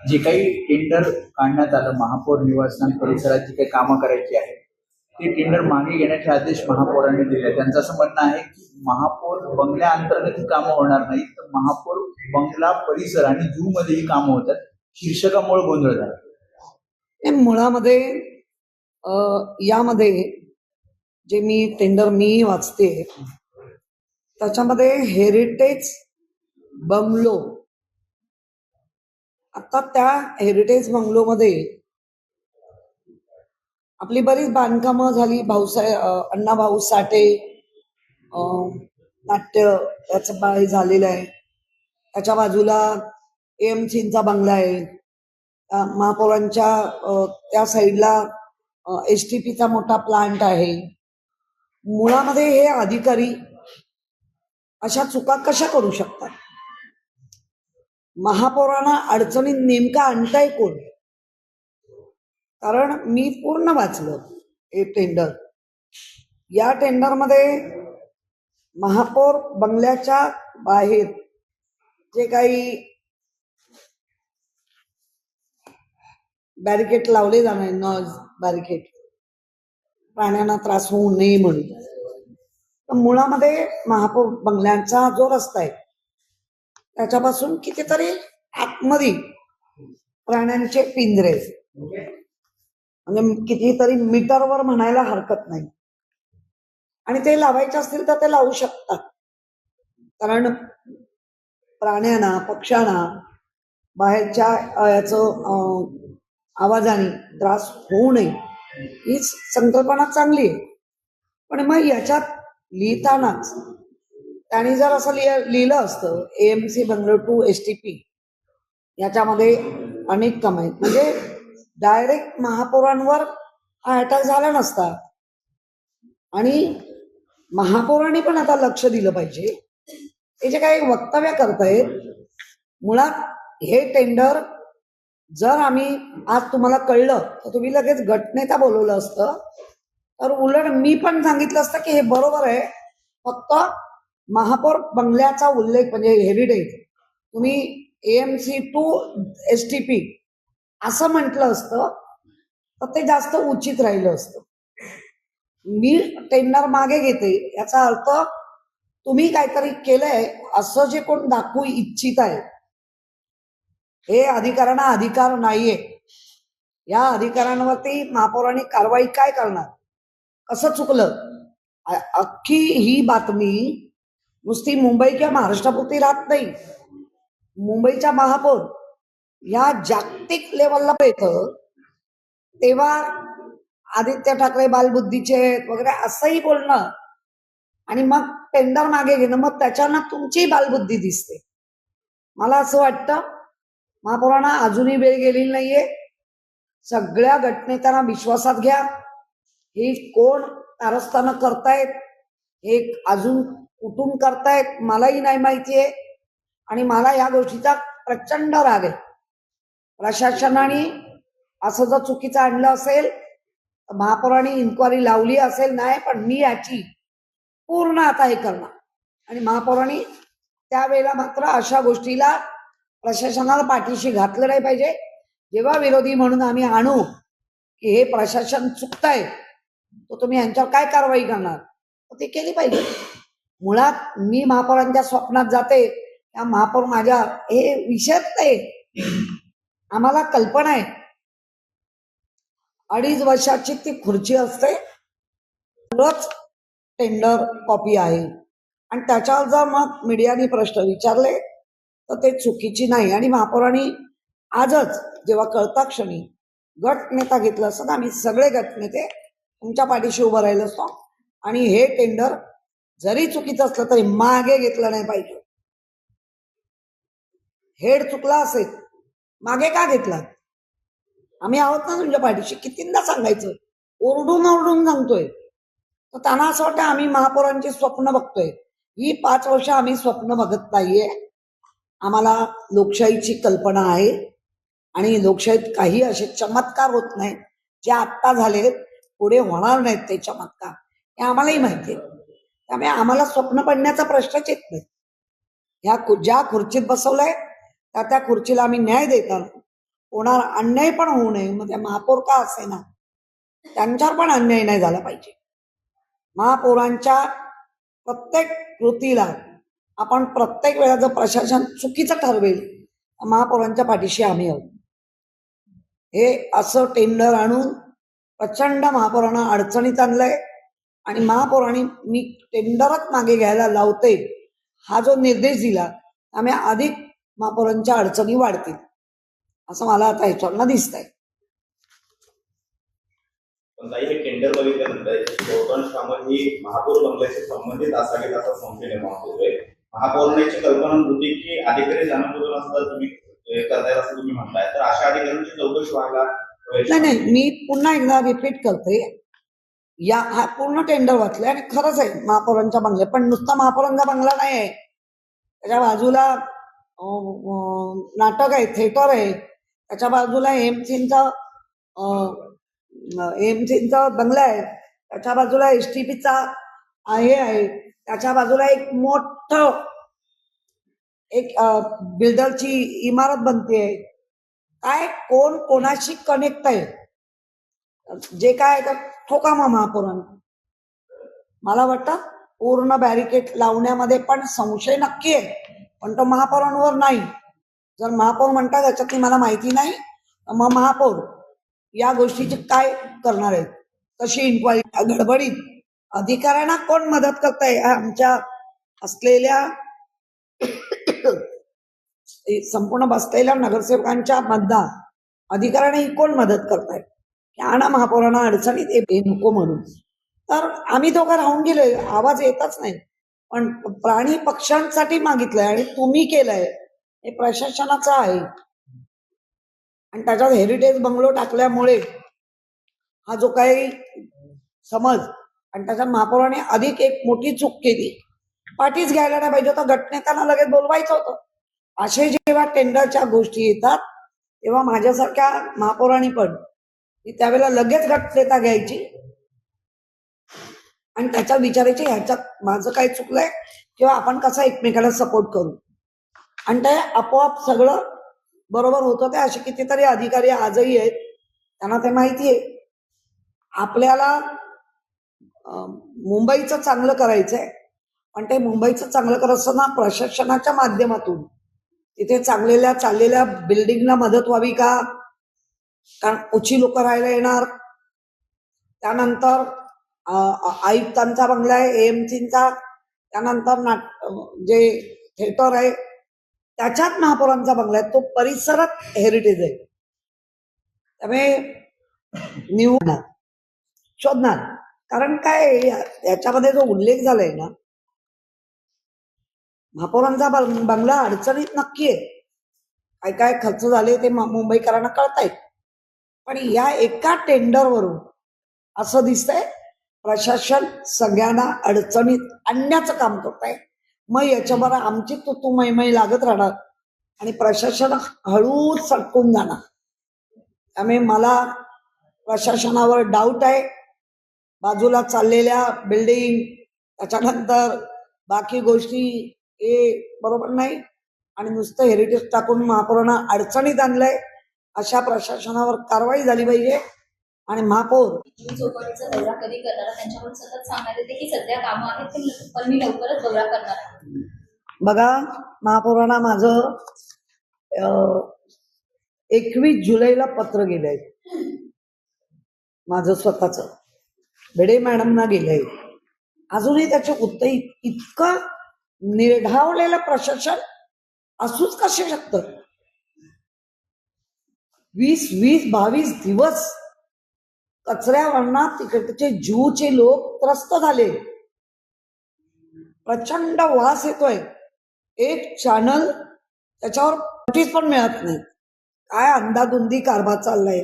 जे काही टेंडर काढण्यात आलं महापौर निवासस्थान परिसरात जी काही कामं करायची आहे ते टेंडर मागे घेण्याचे आदेश महापौरांनी दिले. त्यांचं असं म्हणणं आहे की महापौर बंगल्या अंतर्गत ही कामं होणार नाही, तर महापौर बंगला परिसर आणि जू मध्ये ही कामं होतात. शीर्षकामुळे गोंधळ झाला. मुळामध्ये यामध्ये जे टेंडर मी वाचते त्याच्यामध्ये हेरिटेज बंगलो, आता त्या हेरिटेज बंगलोमध्ये आपली बरीच बांधकामं झाली. अण्णाभाऊ साठे नाट्य याचं झालेलं आहे. त्याच्या बाजूला AMCचा बंगला आहे. महापौरांच्या त्या साईडला STPचा मोठा प्लांट आहे. मुळामध्ये हे अधिकारी अशा चुका कशा करू शकतात? महापौरांना अडचणीत नेमका आणताय कोण? कारण मी पूर्ण वाचलं हे टेंडर. या टेंडरमध्ये महापौर बंगल्याच्या बाहेर जे काही बॅरिकेड लावले जाणार, नॉइज बॅरिकेड, प्राण्यांना त्रास होऊ नये म्हणून, तर मुळामध्ये महापौर बंगल्यांचा जो रस्ता आहे त्याच्यापासून कितीतरी आतमध्ये प्राण्यांचे पिंजरे, म्हणजे कितीतरी मीटरवर म्हणायला हरकत नाही. आणि ते लावायचे असतील तर ते लावू शकतात, कारण प्राण्यांना पक्ष्यांना बाहेरच्या याचं आवाजाने त्रास होऊ नये हीच संकल्पना चांगली आहे. पण मग याच्यात लिहितानाच त्यांनी जर असं लिहिलं असतं AMC बंगलो टू STP याच्यामध्ये अनेक काम आहेत, म्हणजे डायरेक्ट महापौरांवर हा अटॅक झाला नसता. आणि महापौरांनी पण आता लक्ष दिलं पाहिजे. हे जे काही वक्तव्य करतायत, मुळात हे टेंडर जर आम्ही आज तुम्हाला कळलं तर तुम्ही लगेच गटनेता बोलवलं असतं, तर उलट मी पण सांगितलं असतं की हे बरोबर आहे, फक्त महापौर बंगल्याचा उल्लेख म्हणजे हेरिटेज तुम्ही AMC टू STP असं म्हटलं असतं तर ते जास्त उचित राहिलं असतं. मी टेंडर मागे घेते याचा अर्थ तुम्ही काहीतरी केलंय असं जे कोण दाखवू इच्छित आहे, हे अधिकाऱ्यांना अधिकार नाहीये. या अधिकाऱ्यांवरती महापौरांनी कारवाई काय करणार? कसं चुकलं? अख्खी ही बातमी नुसती मुंबई किंवा महाराष्ट्रापुरती राहत नाही. मुंबईच्या महापौर या जागतिक लेवलला येतं तेव्हा आदित्य ठाकरे बालबुद्धीचे वगैरे असंही बोलणं आणि मग टेंडर मागे घेणं, मग त्याच्यानं तुमची बालबुद्धी दिसते. मला असं वाटतं महापौरांना अजूनही वेळ गेलेली नाहीये. सगळ्या गटनेत्यांना विश्वासात घ्या. हे कोण कारस्थानं करतायत, हे अजून कुठून करतायत मलाही नाही माहितीये. आणि मला या गोष्टीचा प्रचंड राग आहे. प्रशासनाने असं जर चुकीचं आणलं असेल, महापौरांनी इन्क्वायरी लावली असेल नाही, पण मी याची पूर्ण आता हे करणार. आणि महापौरांनी त्यावेळेला मात्र अशा गोष्टीला प्रशासनाला पाठीशी घातलं नाही पाहिजे. जेव्हा विरोधी म्हणून आम्ही आणू की हे प्रशासन चुकतंय, तर तुम्ही यांच्यावर काय कारवाई करणार, तर ते केली पाहिजे. मुळात मी महापौरांच्या स्वप्नात जाते, त्या महापौर माझ्या हे विषयच नाही. आम्हाला कल्पना आहे 2.5 वर्षाची ती खुर्ची असते, रोज टेंडर कॉपी आहे. आणि त्याच्यावर जर मग मीडियाने प्रश्न विचारले तर ते चुकीची नाही. आणि महापौरांनी आजच जेव्हा कळता क्षणी गट नेता घेतलं असतं तर आम्ही सगळे गटनेते तुमच्या पाठीशी उभं राहिलो असतो. आणि हे टेंडर जरी चुकीचं असलं तरी मागे घेतलं नाही पाहिजे. हेड चुकला असेल, मागे का घेतला? आम्ही आहोत ना तुमच्या पाठीशी. कितींदा सांगायचं, ओरडून ओरडून सांगतोय. तर त्यांना असं वाटतं आम्ही महापौरांची स्वप्न बघतोय. ही 5 वर्ष आम्ही स्वप्न बघत नाहीये. आम्हाला लोकशाहीची कल्पना आहे आणि लोकशाहीत काही असे चमत्कार होत नाही जे आत्ता झाले, पुढे होणार नाहीत ते चमत्कार, हे आम्हालाही माहिती आहे. त्यामुळे आम्हाला स्वप्न पडण्याचा प्रश्नच येत नाही. ह्या ज्या खुर्चीत बसवलंय त्या खुर्चीला आम्ही न्याय देणार. होणार अन्याय पण होऊ नये, मग त्या महापौर का असे ना त्यांच्यावर पण अन्याय नाही झाला पाहिजे. महापौरांच्या प्रत्येक कृतीला आपण प्रत्येक वेळा जर प्रशासन चुकीचं ठरवेल तर महापौरांच्या पाठीशी आम्ही आहोत. हे असं टेंडर आणून प्रचंड महापौरांना अडचणीत आणलंय आणि महापौरांनी मी टेंडरच मागे घ्यायला लावते हा जो निर्देश दिला त्यामुळे अधिक महापौरांच्या अडचणी वाढतील असं मला आता ह्याच्यावरनं दिसतंय. पण ताई हे टेंडर बघितल्यानंतर बहुतांश कामं ही महापौर बंगल्याशी संबंधित असावीत असा संशय निर्माण होतोय. महापौरांची कल्पना होती की अधिकारी जाणून असं तुम्ही करतायत असं तुम्ही म्हणताय, तर अशा अधिकाऱ्यांची चौकशी व्हायला नाही, मी पुन्हा एकदा रिपीट करते. हा पूर्ण टेंडर वाचलंय आणि खरंच आहे महापौरांच्या बंगल्या, पण नुसता महापौरांचा बंगला नाही आहे, त्याच्या बाजूला नाटक आहे, थिएटर आहे, त्याच्या बाजूला एमसीचा बंगला आहे, त्याच्या बाजूला एसटीपीचा आहे, त्याच्या बाजूला एक मोठं एक बिल्डरची इमारत बनते. काय कोण कोणाशी कनेक्ट आहे जे काय तर ठोका मग महापौरांना. मला वाटतं पूर्ण बॅरिकेड लावण्यामध्ये पण संशय नक्की आहे, पण तो महापौरांवर नाही. जर महापौर म्हणतात याच्यातली मला माहिती नाही तर मग महापौर या गोष्टीची काय करणार आहेत, कशी इन्क्वायरी गडबडीत अधिकाऱ्यांना कोण मदत करताय आमच्या असलेल्या संपूर्ण बसलेल्या नगरसेवकांच्या मतदार अधिकाऱ्यांना ही कोण मदत करताय की आणा महापौरांना अडचणीत हे नको म्हणून. तर आम्ही दोघं राहून गेलोय, आवाज येतच नाही, पण प्राणी पक्ष्यांसाठी मागितलंय आणि तुम्ही केलंय हे प्रशासनाचं आहे. आणि त्याच्यात हेरिटेज बंगलो टाकल्यामुळे हा जो काही समज आणि त्याच्यात महापौराने अधिक एक मोठी चूक केली. पाठीच घ्यायला नाही पाहिजे होतं, गटनेत्यांना लगेच बोलवायचं होतं. असे जेव्हा टेंडरच्या गोष्टी येतात तेव्हा माझ्यासारख्या महापौरांनी पण त्यावेळेला लगेच गटनेता घ्यायची आणि त्याच्यात विचारायची ह्याच्यात माझं काय चुकलंय किंवा आपण कसं एकमेकाला सपोर्ट करू, आणि ते आपोआप सगळं बरोबर होतं. ते असे कितीतरी अधिकारी आजही आहेत, त्यांना ते माहिती आहे आपल्याला मुंबईचं चांगलं करायचंय, पण ते मुंबईचं चांगलं करत असताना प्रशासनाच्या माध्यमातून तिथे चाललेल्या बिल्डिंगला मदत व्हावी का, कारण ओછી लोक राहायला येणार. त्यानंतर आयुक्तांचा बंगला आहे एएमसीचा, त्यानंतर जे थिएटर आहे त्याच्यात महापौरांचा बंगला आहे, तो परिसरात हेरिटेज आहे. त्यामुळे निवडणार शोधणार, कारण काय याच्यामध्ये जो उल्लेख झालाय ना महापौरांचा बंगला अडचणीत नक्की आहे. काय काय खर्च झाले ते मुंबईकरांना कळतायत, पण या एका टेंडरवरून असं दिसतंय प्रशासन सगळ्यांना अडचणीत आणण्याचं काम करत आहे. मग याच्यावर आमची तू मैमै लागत राहणार आणि प्रशासन हळूच सटकून जाणार. त्यामुळे मला प्रशासनावर डाऊट आहे. बाजूला चाललेल्या बिल्डिंग त्याच्यानंतर बाकी गोष्टी हे बरोबर नाही आणि नुसतं हेरिटेज टाकून महापौरांना अडचणीत आणलंय. अशा प्रशासनावर कारवाई झाली पाहिजे. आणि महापौर चौपाटीचा दौरा कधी करणार, त्यांच्याकडून सतत सांगण्यात येते की सध्या कामं आहेत पण मी लवकरच दौरा करणार आहे. बघा, महापौरांना माझं 21 जुलैला पत्र गेलंय, माझं स्वतःच भिडे मॅडमना गेलंय. अजूनही त्याचे उत्तर इतकं निर्ढावलेलं प्रशासन असूच कसे शकतं. 20-22 दिवस कचऱ्यावरना तिकडचे जूचे लोक त्रस्त झाले. प्रचंड वास येतोय. एक चॅनल त्याच्यावर नोटीस पण मिळत नाही. काय अंदाधुंदी कारभार चाललाय.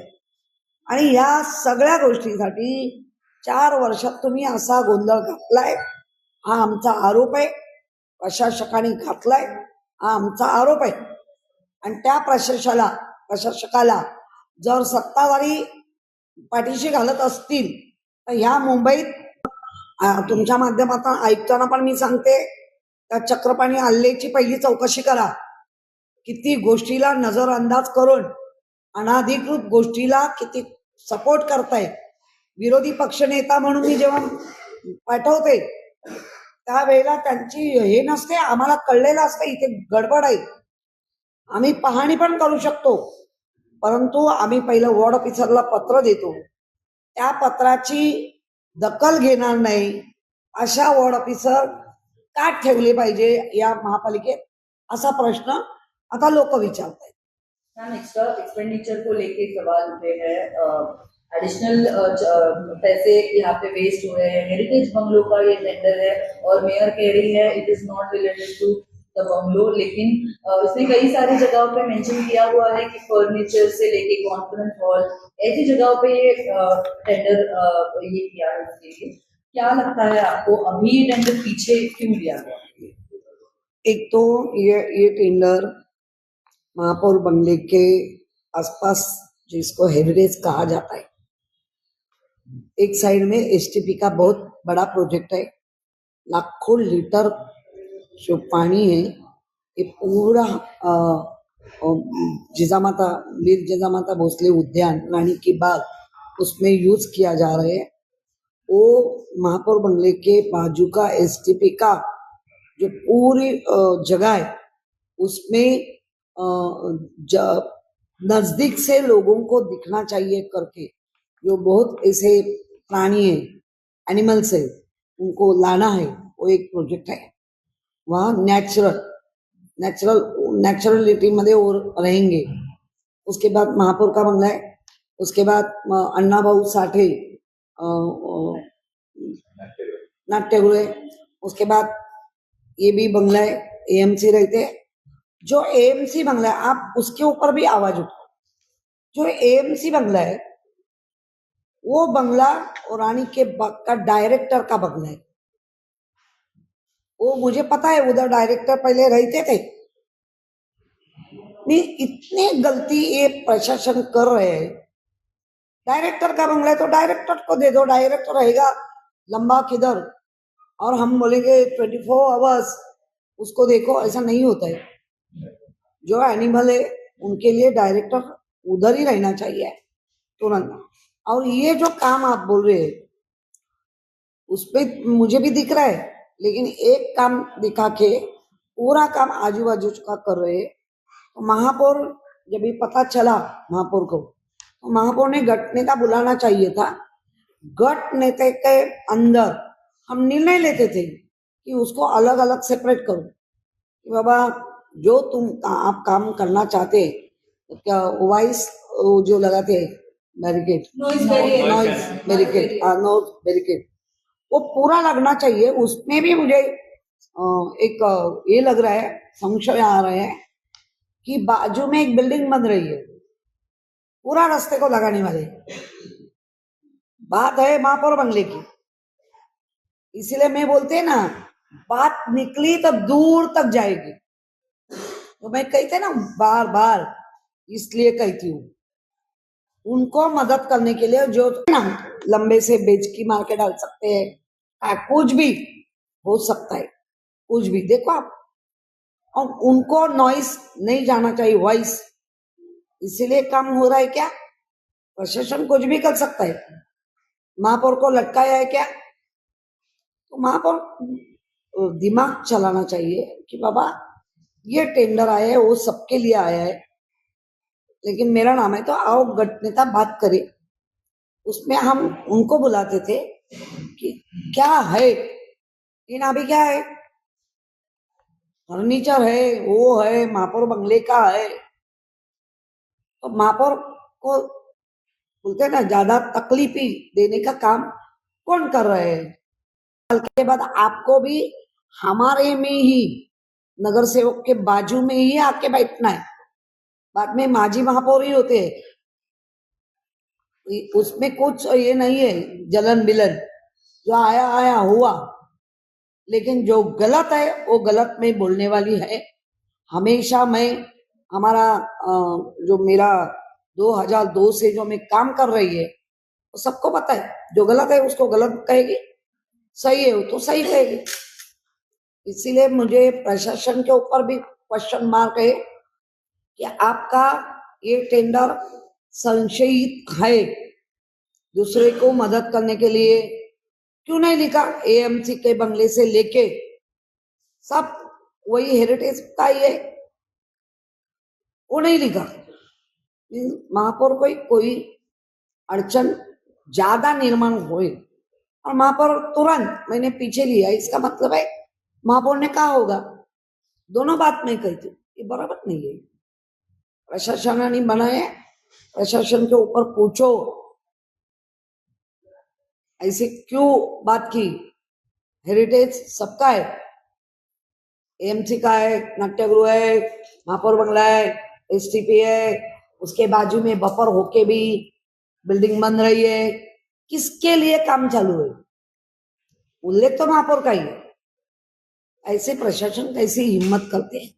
आणि या सगळ्या गोष्टीसाठी 4 वर्षात तुम्ही असा गोंधळ घातलाय, हा आमचा आरोप आहे. प्रशासकाने घातलाय, हा आमचा आरोप आहे. आणि त्या प्रशासकाला जर सत्ताधारी पाठीशी घालत असतील तर ह्या मुंबईत तुमच्या माध्यमातून आयुक्तांना पण मी सांगते, त्या चक्रपाणी हल्ल्याची पहिली चौकशी करा. किती गोष्टीला नजरअंदाज करून अनाधिकृत गोष्टीला किती सपोर्ट करताय. विरोधी पक्षनेता म्हणून मी जेव्हा पाठवते त्यावेळेला त्यांची हे नसते, आम्हाला कळलेलं असतं इथे गडबड आहे. आम्ही पाहणी पण करू शकतो, परंतु आम्ही पहिलं वॉर्ड ऑफिसरला पत्र देतो. त्या पत्राची दखल घेणार नाही अशा वॉर्ड ऑफिसर का ठेवले पाहिजे या महापालिकेत, असा प्रश्न आता लोक विचारत आहेत. मैम, एक्स्ट्रा एक्सपेंडिचर को लेके सवाल उठे हैं, एडिशनल पैसे यहाँ पे वेस्ट हुए हैं. हेरिटेज बंगलो का ये टेंडर है और मेयर कह रही है it is not related to the bungalow, लेकिन इसने कई सारी जगहों पे मेंशन किया हुआ है कि फर्नीचर से लेके कॉन्फ्रेंस हॉल ऐसी जगहों पे ये टेंडर ये किया है. उसके लिए क्या लगता है आपको, अभी ये टेंडर पीछे क्यों लिया गया? एक तो ये टेंडर महापौर बंगले के आसपास जिसको हेरिटेज कहा जाता है, एक साइड में एसटीपी का बहुत बड़ा प्रोजेक्ट है. लाखों लीटर जो पानी है ये पूरा जिजामाता वीर जिजामाता भोसले उद्यान रानी की बाग उसमें यूज किया जा रहा है. वो महापौर बंगले के बाजू का एसटीपी का जो पूरी जगह है उसमें नजदीक से लोगों को दिखना चाहिए करके जो बहुत ऐसे प्राणी है, एनिमल्स है, उनको लाना है, वो एक प्रोजेक्ट है. वहाँ नेचुरलिटी मध्ये वो रहेंगे. उसके बाद महापौर का बंगला है, उसके बाद अण्णा भाऊ साठे नाट्यगृह है, उसके बाद ये भी बंगला है, एएमसी रहते हैं. जो एएमसी बंगला है आप उसके ऊपर भी आवाज उठाओ. जो एएमसी बंगला है वो बंगला और रानी के बाग का डायरेक्टर का बंगला है. वो मुझे पता है उधर डायरेक्टर पहले रहते थे. नहीं, इतने गलती ये प्रशासन कर रहे हैं. डायरेक्टर का बंगला है तो डायरेक्टर को दे दो, डायरेक्टर रहेगा लंबा किधर, और हम बोलेंगे 24 आवर्स उसको देखो, ऐसा नहीं होता है. जो एनिमल है उनके लिए डायरेक्टर उधर ही रहना चाहिए तुरंत. और ये जो काम आप बोल रहे हैं उस पर मुझे भी दिख रहा है, लेकिन एक काम दिखा के पूरा काम आजू बाजू का कर रहे हैं. तो महापौर जब भी पता चला महापौर को, तो महापौर ने गट नेता बुलाना चाहिए था. गट नेता के अंदर हम निर्णय लेते थे कि उसको अलग अलग सेपरेट करो कि बाबा जो आप काम करना चाहते क्या वाइस जो लगाते बैरिकेड नॉइज बैरिकेड वो पूरा लगना चाहिए. उसमें भी मुझे एक ये लग रहा है, संशय आ रहे हैं कि बाजू में एक बिल्डिंग बन रही है, पूरा रास्ते को लगाने वाले. बात है महापौर बंगले की, इसीलिए मैं बोलते हैं ना बात निकली तो दूर तक जाएगी. तो मैं कहते ना बार बार इसलिए कहती हूँ उनको मदद करने के लिए जो ना लंबे से बेच की मार के डाल सकते हैं, कुछ भी हो सकता है, कुछ भी देखो आप. और उनको नॉइस नहीं जाना चाहिए, वॉइस. इसीलिए काम हो रहा है क्या? प्रशासन कुछ भी कर सकता है. महापौर को लटकाया है क्या? तो महापौर दिमाग चलाना चाहिए कि बाबा ये टेंडर आया है वो सबके लिए आया है, लेकिन मेरा नाम है तो आओ गट नेता बात करे. उसमें हम उनको बुलाते थे कि क्या है, लेकिन अभी क्या है, फर्नीचर है, वो है, महापौर बंगले का है. तो महापौर को बोलते ना ज्यादा तकलीफी देने का काम कौन कर रहे हैं. कल के बाद आपको भी हमारे में ही नगर सेवक के बाजू में ही आके बैठना है. बाद में माजी महापौर ही होते हैं, उसमें कुछ ये नहीं है जलन बिलन, जो आया हुआ. लेकिन जो गलत है वो गलत में बोलने वाली है. हमेशा मैं हमारा जो मेरा 2002 से जो मैं काम कर रही है वो सबको पता है. जो गलत है उसको गलत कहेगी, सही है वो तो सही कहेगी. इसीलिए मुझे प्रशासन के ऊपर भी क्वेश्चन मार्क है कि आपका ये टेंडर संशयित है, दूसरे को मदद करने के लिए क्यों नहीं लिखा? एएमसी के बंगले से लेके सब वही हेरिटेज का ही है, वो नहीं लिखा। महापौर को कोई अड़चन ज्यादा निर्माण हुए और महापौर तुरंत मैंने पीछे लिया, इसका मतलब है महापौर ने कहा होगा। दोनों बात मैं कहती हूँ, ये बराबर नहीं है। प्रशासनाने बनाए, प्रशासन के ऊपर पूछो ऐसे क्यों बात की। हेरिटेज सबका है, एएमसी का है, नाट्यगृह है, महापौर बंगला है, एसटीपी है, उसके बाजू में बफर होके भी बिल्डिंग बन रही है। किसके लिए काम चालू है? उल्लेख तो महापौर का ही है। ऐसे प्रशासन कैसी हिम्मत करते हैं?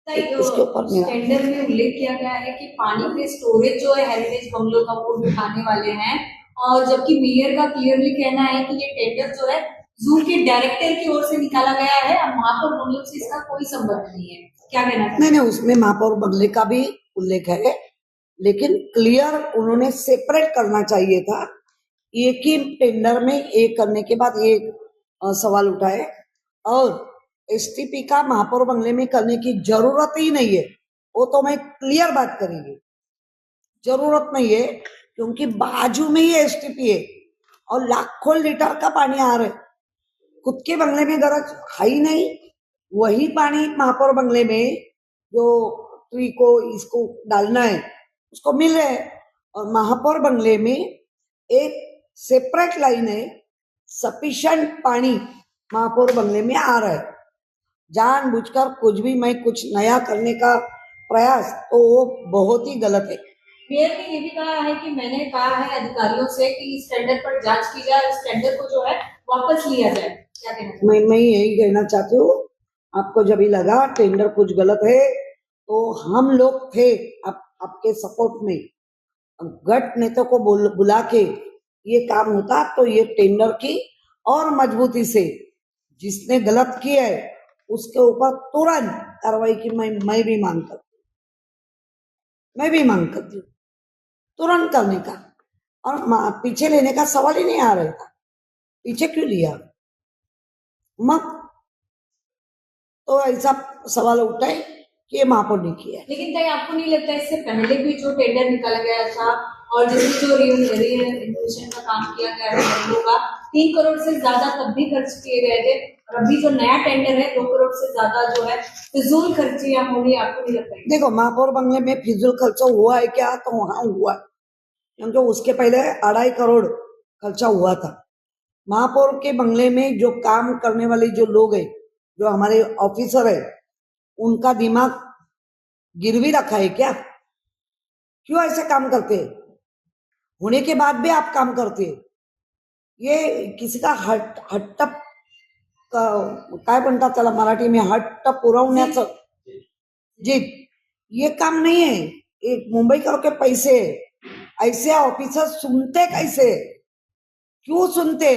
इसके ऊपर मेरा टेंडर में उल्लेख किया गया है कि पानी के स्टोरेज जो है हेरिटेज बंगलों का वो उठाने वाले हैं, और जबकि मेयर का क्लियरली कहना है कि ये टेंडर जो है जू के डायरेक्टर की ओर से निकाला गया है और महापौर बंगलों से इसका कोई संबंध नहीं है। क्या कहना है? नहीं, उसमें महापौर बंगले का भी उल्लेख है, लेकिन क्लियर उन्होंने सेपरेट करना चाहिए था। एक ही टेंडर में एक करने के बाद एक सवाल उठाए, और एसटीपी का महापौर बंगले में करने की जरूरत ही नहीं है। वो तो मैं क्लियर बात करेंगे, जरूरत नहीं है, क्योंकि बाजू में ही एसटीपी है और लाखों लीटर का पानी आ रहा है। खुद के बंगले में गरज है ही नहीं, वही पानी महापौर बंगले में जो ट्री को इसको डालना है उसको मिल रहा है। और महापौर बंगले में एक सेपरेट लाइन है, सफिशिएंट पानी महापौर बंगले में आ रहा है। जानबूझकर कुछ भी मैं कुछ नया करने का प्रयास, तो वो बहुत ही गलत है। मेयर ने ये भी कहा है कि मैंने कहा है अधिकारियों से कि इस टेंडर पर जांच की जाए, इस टेंडर को जो है वापस लिया जाए। क्या कहना चाहिए? मैं यही कहना चाहती हूँ, आपको जब भी लगा टेंडर कुछ गलत है तो हम लोग थे आपके सपोर्ट में, गट नेता को बुला के ये काम होता तो ये टेंडर की और मजबूती से जिसने गलत किया है उसके ऊपर तुरंत कार्रवाई की मैं भी मांग करती हूँ तुरंत करने का। और पीछे लेने का सवाल ही नहीं आ रहा था, पीछे क्यों लिया? मत तो ऐसा सवाल उठा है कि ये महापौर ने किया। लेकिन कहीं आपको नहीं लगता इससे पहले भी जो टेंडर निकाला गया था और जिसमें जो रिनोवेशन का काम किया गया है बंगलों का 3 करोड़ से ज्यादा तब भी खर्च किए गए थे, और अभी जो नया टेंडर है 2 करोड़ से ज्यादा जो है फिजूल खर्चियां होंगी? आपको नहीं लगता है? देखो, महापौर बंगले में फिजूल खर्चा हुआ है क्या? तो वहां हुआ है, क्योंकि उसके पहले 2.5 करोड़ खर्चा हुआ था। महापौर के बंगले में जो काम करने वाले जो लोग हैं, जो हमारे ऑफिसर है, उनका दिमाग गिरवी रखा है क्या? क्यों ऐसे काम करते हैं? होने के बाद भी आप काम करते हैं। ये किसी का हट्टप काय म्हणतात त्याला मराठी में, हट्ट पुरवण्याचं जिद, ये काम नहीं है। एक मुंबईकर के पैसे ऐसे ऑफिसर सुनते कैसे? क्यों सुनते?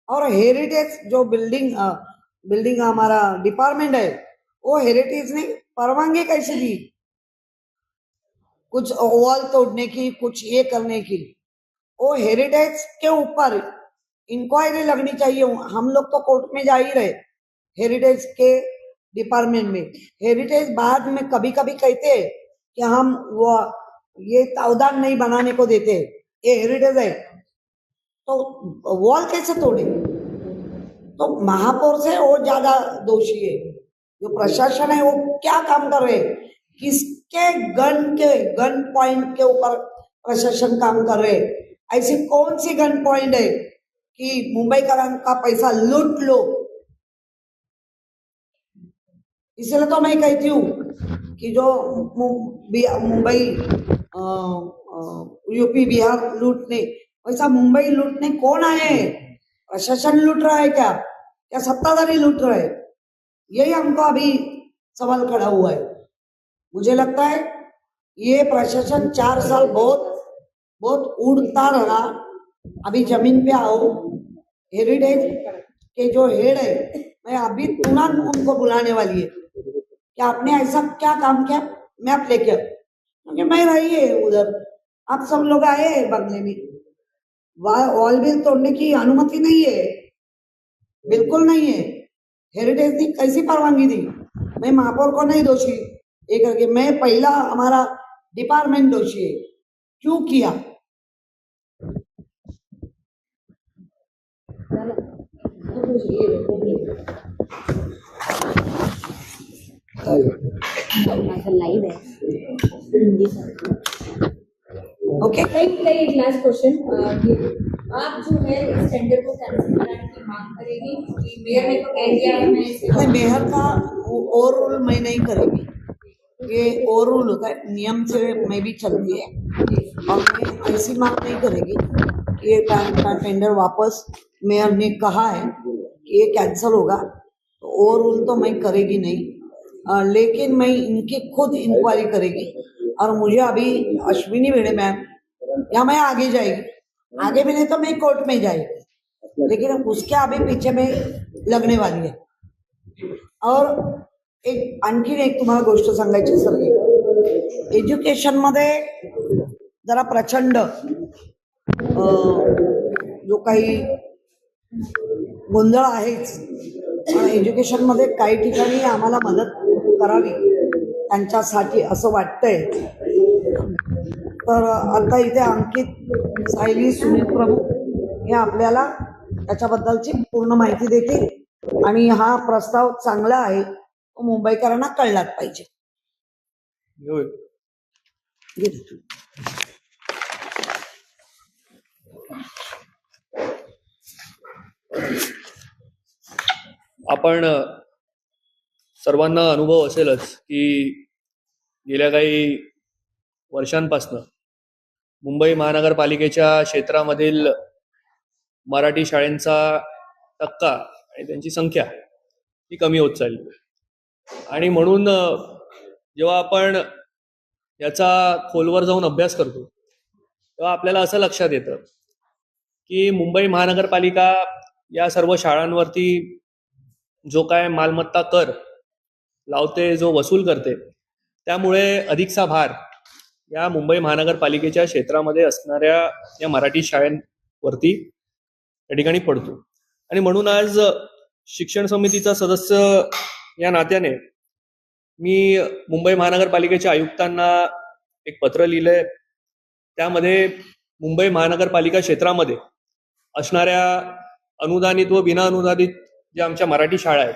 और हेरिटेज जो बिल्डिंग हमारा डिपार्टमेंट है, वो हेरिटेज ने परवानगी कैसे दी? कुछ वॉल तोड़ने की, कुछ ये करने की। वो हेरिटेज के ऊपर इंक्वायरी लगनी चाहिए। हम लोग तो कोर्ट में जा ही रहे हेरिटेज के डिपार्टमेंट में। हेरिटेज बाद में कभी कभी कहते हैं कि हम वो ये तावदान नहीं बनाने को देते, ये हेरिटेज है, तो वॉल कैसे तोड़े? तो महापौर से वो ज्यादा दोषी है। जो प्रशासन है वो क्या काम कर रहे हैं? किसके गन पॉइंट के ऊपर प्रशासन काम कर रहे हैं? ऐसी कौन सी गन पॉइंट है कि मुंबईकरां का पैसा लूट लो? इसलिए तो मैं कहती हूँ कि जो मुंबई यूपी बिहार लूटने, वैसा मुंबई लूटने कौन आए हैं? प्रशासन लूट रहा है क्या? क्या सत्ताधारी लूट रहे हैं? यही हमको अभी सवाल खड़ा हुआ है। मुझे लगता है ये प्रशासन 4 साल बहुत उड़ता रहा। अभी जमीन पे आओ, हेरिटेज के जो हेड है, मैं अभी तुरंत उनको बुलाने वाली है कि आपने ऐसा क्या काम किया, मैप लेके क्योंकि मैं रही है उधर, आप सब लोग आए हैं बंगले में, वॉल भी तोड़ने की अनुमति नहीं है, बिल्कुल नहीं है। हेरिटेज ने कैसी परवानगी दी? मैं महापौर को नहीं दोषी ये करके, मैं पहला हमारा डिपार्टमेंट दोषी है। क्यों किया? लाइव है हिंदी ओके, एक लास्ट क्वेश्चन, आप जो है इस टेंडर को कैंसिल कराने की मांग करेगी कि मेयर ने तो कह दिया है मैं इसे नहीं, मेहर का ओवर रूल मैं नहीं करेगी, ये ओवर रूल होता है, नियम से मैं भी चलती है, और मैं ऐसी मांग नहीं करेगी कि ये टेंडर वापस, मेयर ने कहा है कि ये कैंसिल होगा, तो ओवर रूल तो मैं करेगी नहीं, लेकिन मैं इनकी खुद इंक्वायरी करेगी। और मुझे अभी अश्विनी भिड़े मैम या मैं आगे जाएगी, आगे भी नहीं तो मैं कोर्ट में जाएगी, लेकिन उसके अभी पीछे में लगने वाली है। और एक आणखीन एक तुम्हाला गोष्ट सांगायची सर, एज्युकेशन मध्ये जरा प्रचंड जो काही गोंधळ आहेच, पण एज्युकेशन मध्ये काही ठिकाणी आम्हाला मदत करावी त्यांच्यासाठी असं वाटतंय। तर आता इथे अंकित सायली, सुनील प्रभू हे आपल्याला त्याच्याबद्दलची पूर्ण माहिती देतील, आणि हा प्रस्ताव चांगला आहे तो मुंबईकरांना कळलाच पाहिजे। आपण सर्वांना अनुभव असेलच की गेल्या काही वर्षांपासून मुंबई महानगरपालिकेच्या क्षेत्रामधील मराठी शाळांचा टक्का आणि त्यांची संख्या ही कमी होत चालली आहे। आणि म्हणून जेव्हा आपण याचा खोलवर जाऊन अभ्यास करतो तेव्हा आपल्याला असं लक्षात येतं की मुंबई महानगरपालिका या सर्व शाळांवरती जो काय मालमत्ता कर लावते, जो वसूल करते, त्यामुळे अधिकचा भार या मुंबई महानगरपालिकेच्या क्षेत्रामध्ये असणाऱ्या या मराठी शाळांवरती या ठिकाणी पडतो। आणि म्हणून आज शिक्षण समितीचा सदस्य या नात्याने मी मुंबई महानगरपालिकेच्या आयुक्तांना एक पत्र लिहिलंय। त्यामध्ये मुंबई महानगरपालिका क्षेत्रामध्ये असणाऱ्या अनुदानित व विना अनुदानित ज्या आमच्या मराठी शाळा आहेत,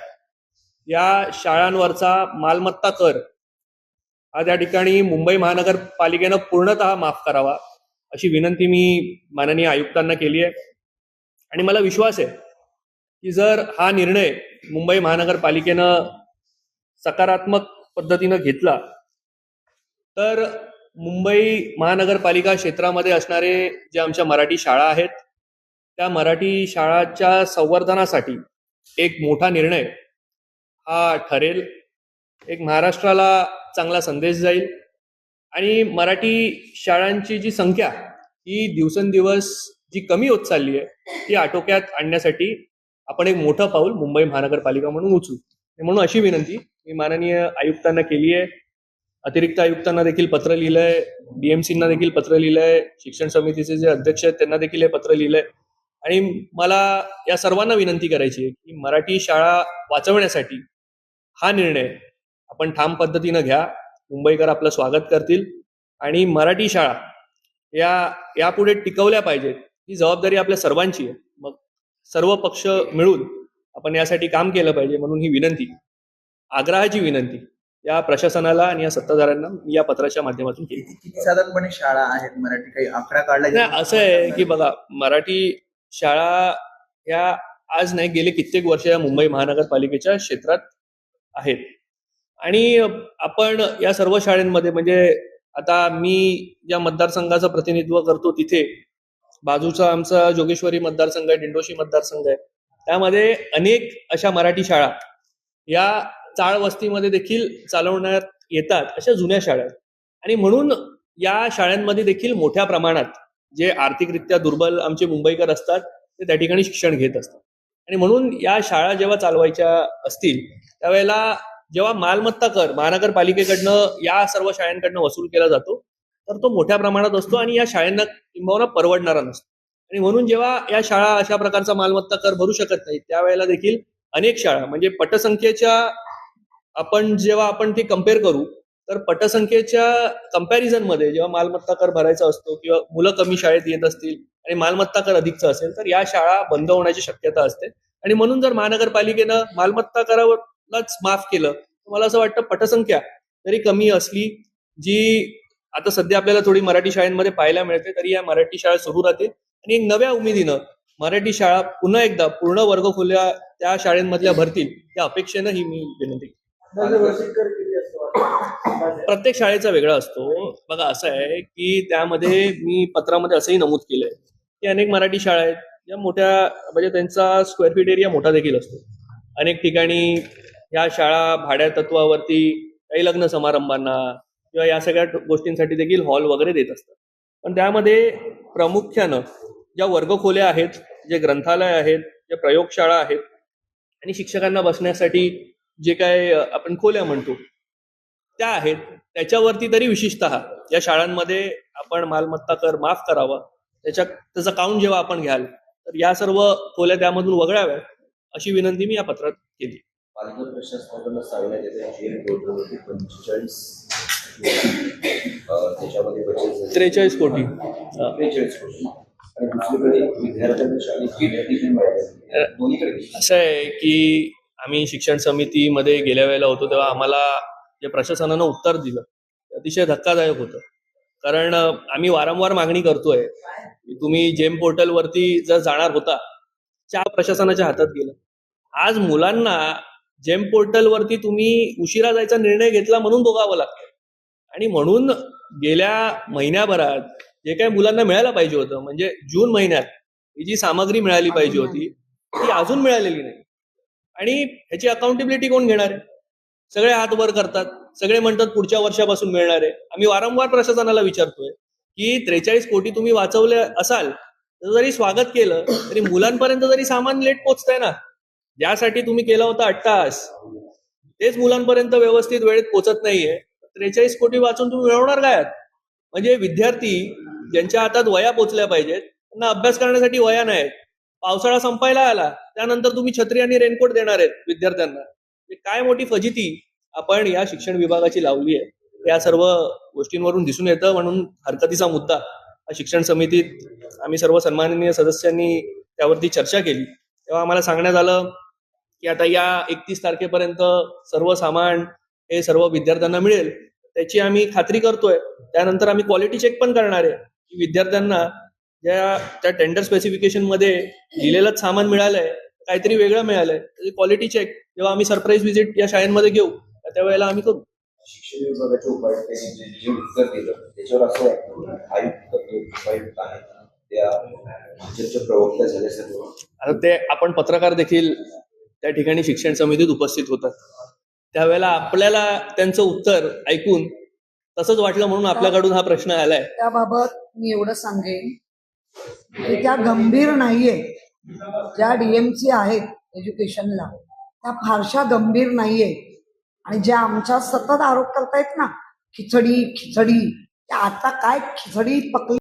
या शाळांवरचा मालमत्ता कर हा त्या ठिकाणी मुंबई महानगरपालिकेनं पूर्णतः माफ करावा अशी विनंती मी माननीय आयुक्तांना केली आहे। आणि मला विश्वास आहे की जर हा निर्णय मुंबई महानगरपालिकेनं सकारात्मक पद्धतीनं घेतला तर मुंबई महानगरपालिका क्षेत्रामध्ये असणारे जे आमच्या मराठी शाळा आहेत त्या मराठी शाळांच्या संवर्धनासाठी एक मोठा निर्णय हा ठरेल, एक महाराष्ट्राला चांगला संदेश जाईल, आणि मराठी शाळांची जी संख्या ही दिवसेंदिवस जी कमी होत चालली आहे ती आटोक्यात आणण्यासाठी आपण एक मोठं पाऊल मुंबई महानगरपालिका म्हणून उचलू। म्हणून अशी विनंती मी माननीय आयुक्तांना केली आहे, अतिरिक्त आयुक्तांना देखील पत्र लिहिलंय, डीएमसींना देखील पत्र लिहिलंय, शिक्षण समितीचे जे अध्यक्ष आहेत त्यांना देखील हे पत्र लिहिलंय। आणि मला या सर्वांना विनंती करायची आहे की मराठी शाळा वाचवण्यासाठी हा निर्णय आपण ठाम पद्धतीनं घ्या, मुंबईकर आपलं स्वागत करतील, आणि मराठी शाळा यापुढे टिकवल्या पाहिजेत ही जबाबदारी आपल्या सर्वांची आहे। मग सर्व पक्ष मिळून आपण यासाठी काम केलं पाहिजे, म्हणून ही विनंती, आग्रहाची विनंती या प्रशासनाला आणि या सत्ताधाऱ्यांना या पत्राच्या माध्यमातून केली। किती साधारणपणे शाळा आहेत मराठी, काही आकडा काढला? नाही, असं आहे की बघा, मराठी शाळा ह्या आज नाही, गेले कित्येक वर्ष या मुंबई महानगरपालिकेच्या क्षेत्रात आहेत, आणि आपण या सर्व शाळांमध्ये, म्हणजे आता मी ज्या मतदारसंघाचं प्रतिनिधित्व करतो तिथे बाजूचा आमचा जोगेश्वरी मतदारसंघ आहे, दिंडोशी मतदारसंघ आहे, त्यामध्ये अनेक अशा मराठी शाळा या चाळ वस्तीमध्ये देखील चालवण्यात येतात अशा जुन्या शाळा आहेत। आणि म्हणून या शाळांमध्ये देखील मोठ्या प्रमाणात जे आर्थिकरित्या दुर्बल आमचे मुंबईकर असतात ते त्या ठिकाणी शिक्षण घेत असतात। आणि म्हणून या शाळा जेव्हा चालवायच्या असतील त्यावेळेला जेव्हा मालमत्ता कर महानगरपालिकेकडनं या सर्व शाळांकडनं वसूल केला जातो तर तो मोठ्या प्रमाणात असतो आणि या शाळांना किंबहुना परवडणारा नसतो. आणि म्हणून जेव्हा या शाळा अशा प्रकारचा मालमत्ता कर भरू शकत नाही त्यावेळेला देखील अनेक शाळा म्हणजे पटसंख्येच्या जेव्हा आपण ते कम्पेअर करू तर पटसंख्येच्या कंपॅरिझन मध्ये जेव्हा मालमत्ता कर भरायचा असतो किंवा मुलं कमी शाळेत येत असतील आणि मालमत्ता कर अधिकचा असेल तर या शाळा बंद होण्याची शक्यता असते. आणि म्हणून जर महानगरपालिकेनं मालमत्ता करावरच माफ केलं तर मला असं वाटतं पटसंख्या जरी कमी असली जी आता सध्या आपल्याला थोडी मराठी शाळांमध्ये पाहायला मिळते तरी या मराठी शाळा सुरू राहतील आणि एक नव्या उमेदीनं मराठी शाळा पुन्हा एकदा पूर्ण वर्गखोल्या त्या शाळेंमधल्या भरतील त्या अपेक्षेनं ही मी विनंती करतो. प्रत्येक शाळेचा वेगळा असतो. बघा असं आहे की त्यामध्ये मी पत्रामध्ये असंही नमूद केलंय की अनेक मराठी शाळा आहेत ज्या मोठ्या म्हणजे त्यांचा स्क्वेअर फीट एरिया मोठा देखील असतो. अनेक ठिकाणी या शाळा भाड्या तत्वावरती काही लग्न समारंभांना किंवा या सगळ्या गोष्टींसाठी देखील हॉल वगैरे देत असतात. पण त्यामध्ये प्रामुख्यानं ज्या वर्गखोल्या आहेत, जे ग्रंथालय आहेत, जे प्रयोगशाळा आहेत आणि शिक्षकांना बसण्यासाठी जे काय आपण खोल्या म्हणतो त्या आहेत त्याच्यावरती तरी विशेषतः या शाळांमध्ये आपण मालमत्ता कर माफ करावा. त्याचा काउंट जेव्हा आपण घ्याल तर या सर्व खोल्या त्यामधून वगळाव्यात अशी विनंती मी या पत्रात केली. पालघर प्रशासनाकडून सांगण्यात येते GM पोर्टलवरती 45 त्याच्यामध्ये बचत 43 कोटी 43 कोटी आणि दुसरीकडे विद्यार्थ्यांना शाळेत ऍडमिशन मिळाले दोन्हीकडे. असं आहे की आम्ही शिक्षण समितीमध्ये गेल्या वेळेला होतो तेव्हा आम्हाला जे प्रशासनानं उत्तर दिलं ते अतिशय धक्कादायक होतं. कारण आम्ही वारंवार मागणी करतोय की तुम्ही जेम पोर्टलवरती जर जाणार होता त्या प्रशासनाच्या हातात गेलं. आज मुलांना जेम पोर्टलवरती तुम्ही उशिरा जायचा निर्णय घेतला म्हणून भोगावं लागतं. आणि म्हणून गेल्या महिन्याभरात जे काही मुलांना मिळायला पाहिजे होतं म्हणजे जून महिन्यात ही जी सामग्री मिळाली पाहिजे होती ती अजून मिळालेली नाही. आणि ह्याची अकाउंटेबिलिटी कोण घेणार आहे? सगळे हात वर करतात, सगळे म्हणतात पुढच्या वर्षापासून मिळणार आहे. आम्ही वारंवार प्रशासनाला विचारतोय की 43 कोटी तुम्ही वाचवले असाल तर जरी स्वागत केलं तरी मुलांपर्यंत जरी सामान लेट पोहोचतंय ना. ज्यासाठी तुम्ही केला होता 8 तास तेच मुलांपर्यंत व्यवस्थित वेळेत पोहोचत नाहीये. 43 कोटी वाचून तुम्ही मिळवणार काय? म्हणजे विद्यार्थी ज्यांच्या हातात वया पोचल्या पाहिजेत त्यांना अभ्यास करण्यासाठी वया नाहीत. पावसाळा संपायला आला त्यानंतर तुम्ही छत्री आणि रेनकोट देणार आहेत विद्यार्थ्यांना. काय मोठी फजिती आपण या शिक्षण विभागाची लावली आहे या सर्व गोष्टींवरून दिसून येतं. म्हणून हरकतीचा मुद्दा हा शिक्षण समितीत आम्ही सर्व सन्माननीय सदस्यांनी त्यावरती चर्चा केली तेव्हा आम्हाला सांगण्यात आलं की आता या 31 तारखेपर्यंत सर्व सामान हे सर्व विद्यार्थ्यांना मिळेल त्याची आम्ही खात्री करतोय. त्यानंतर आम्ही क्वालिटी चेक पण करणार आहे की विद्यार्थ्यांना त्या टेंडर स्पेसिफिकेशन मध्ये दिलेलंच सामान मिळालंय काहीतरी वेगळं मिळालंय त्याची क्वालिटी चेक जेव्हा आम्ही सरप्राईज व्हिजिट या शाळेमध्ये घेऊ त्यावेळेला आम्ही करू. शिक्षण विभागाच्या उपायुक्तांनी जे उत्तर दिलं त्याच्यावर असं वाटतं आयुक्त आहेत त्या भाजपच्या प्रवक्त्या झाल्या सर्व. आता ते आपण पत्रकार देखील त्या ठिकाणी शिक्षण समितीत उपस्थित होतात त्यावेळेला आपल्याला त्यांचं उत्तर ऐकून तसंच वाटलं म्हणून आपल्याकडून हा प्रश्न आलाय. त्याबाबत मी एवढं सांगेन की त्या गंभीर नाहीये. ज्या DMC आहेत एज्युकेशनला त्या फारशा गंभीर नाहीये. आणि ज्या आमच्या सतत आरोप करतायत ना खिचडी खिचडी, त्या आता काय खिचडी पकली